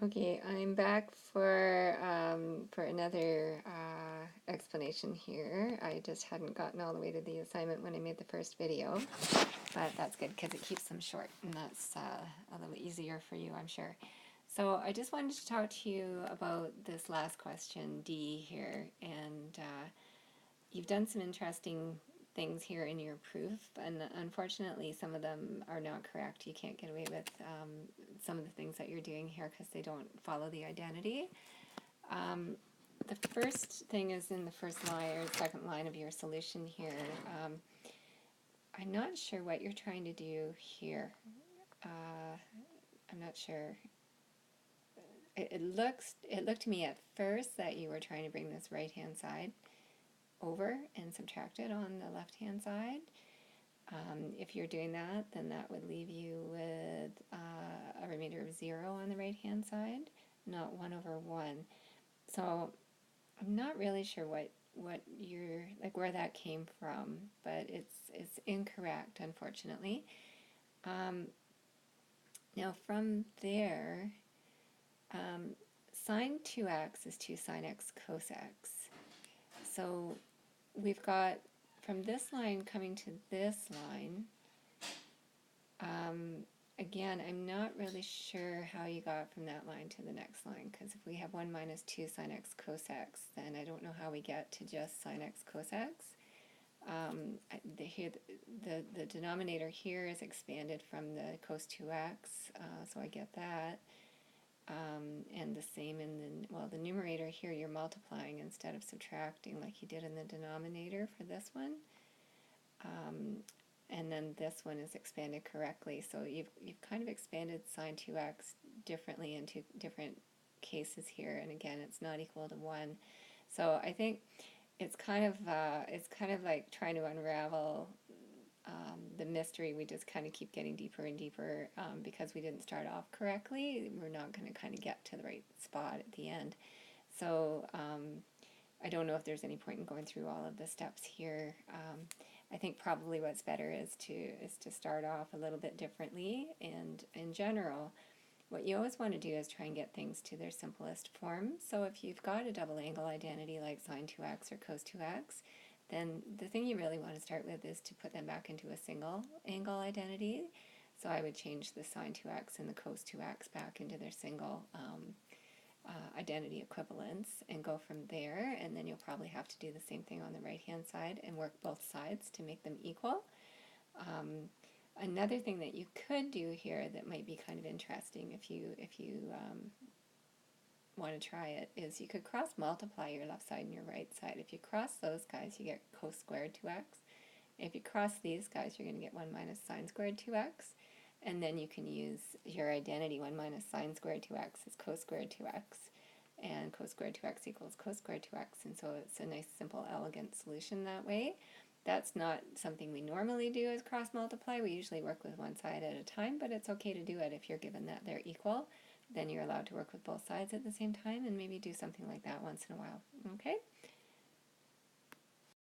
Okay, I'm back for another explanation here. I just hadn't gotten all the way to the assignment when I made the first video, but that's good because it keeps them short, and that's a little easier for you, I'm sure. So I just wanted to talk to you about this last question, D here, and you've done some interesting things here in your proof, and unfortunately some of them are not correct. You can't get away with some of the things that you're doing here because they don't follow the identity. The first thing is in the first line or second line of your solution here. I'm not sure what you're trying to do here. I'm not sure. It looked to me at first that you were trying to bring this right hand side over and subtract it on the left hand side. If you're doing that, then that would leave you with a remainder of 0 on the right hand side, not 1 over 1. So I'm not really sure what you're, like, where that came from, but it's incorrect, unfortunately. Now from there, sine 2x is 2 sine x cos x. So we've got from this line coming to this line. Again, I'm not really sure how you got from that line to the next line, because if we have 1 minus 2 sine x cos x, then I don't know how we get to just sine x cos x. The denominator here is expanded from the cos 2x, so I get that. And the same in the numerator here, you're multiplying instead of subtracting like you did in the denominator for this one. And then this one is expanded correctly. So you've kind of expanded sine 2x differently into different cases here. And again, it's not equal to 1. So I think it's kind of like trying to unravel the mystery. We just kind of keep getting deeper and deeper because we didn't start off correctly. We're not going to kind of get to the right spot at the end. So I don't know if there's any point in going through all of the steps here. I think probably what's better is to start off a little bit differently, and in general, what you always want to do is try and get things to their simplest form. So if you've got a double angle identity like sine 2x or cos 2x, then the thing you really want to start with is to put them back into a single angle identity. So I would change the sine 2x and the cos 2x back into their single identity equivalence and go from there, and then you'll probably have to do the same thing on the right hand side and work both sides to make them equal. Another thing that you could do here that might be kind of interesting if you want to try it is you could cross multiply your left side and your right side. If you cross those guys, you get cos squared 2x. If you cross these guys, you're going to get 1 minus sine squared 2x. And then you can use your identity. 1 minus sine squared 2x is cos squared 2x. And cos squared 2x equals cos squared 2x. And so it's a nice, simple, elegant solution that way. That's not something we normally do as cross multiply. We usually work with one side at a time, but it's okay to do it if you're given that they're equal. Then you're allowed to work with both sides at the same time and maybe do something like that once in a while. Okay?